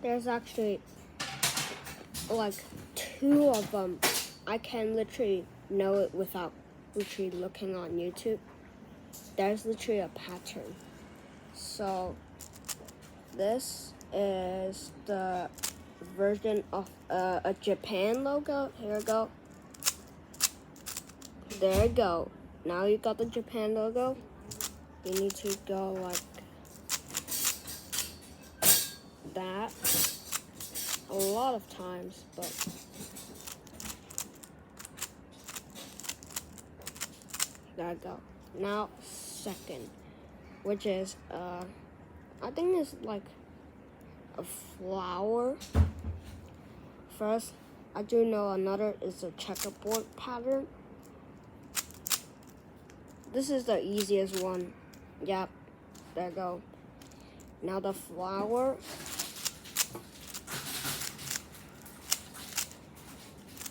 There's actually like 2 of them. I can literally know it without literally looking on YouTube. There's literally a pattern. So this is the version of a Japan logo. Here we go. There you go. Now you got the Japan logo. You need to go like that a lot of times, but there you go. Now second, which is I think it's like a flower. First, I do know another is a checkerboard pattern. This is the easiest one. Yep, there you go. Now the flower.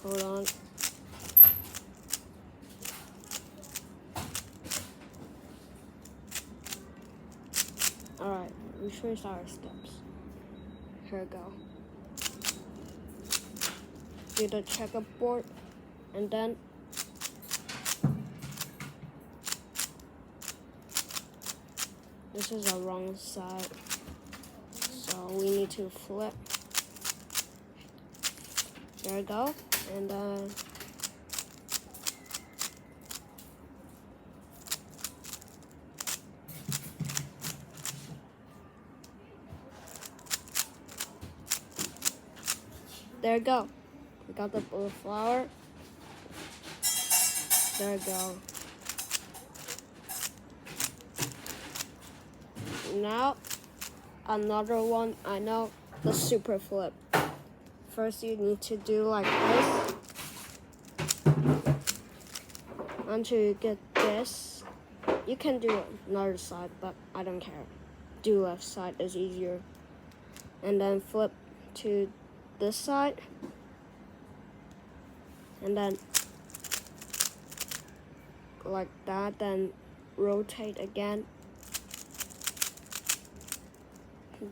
Hold on. Alright, retrace our steps. Here we go. Do the checkerboard, and then this is the wrong side, so we need to flip. There we go, and then there you go. We got the blue flower. There you go. Now, another one, I know, the super flip. First, you need to do like this. Once you get this, you can do another side, but I don't care. Do left side is easier. And then flip to this side. And then like that, then rotate again.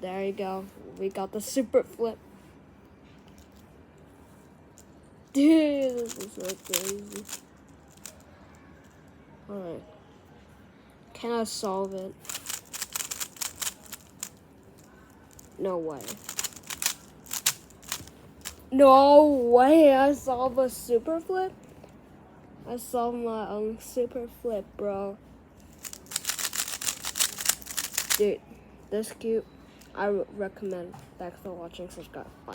There you go. We got the super flip. Dude, this is so crazy. Alright. Can I solve it? No way. No way, I solved a super flip? I solved my own super flip, bro. Dude, this cute. I recommend. Thanks for watching. Subscribe. Bye.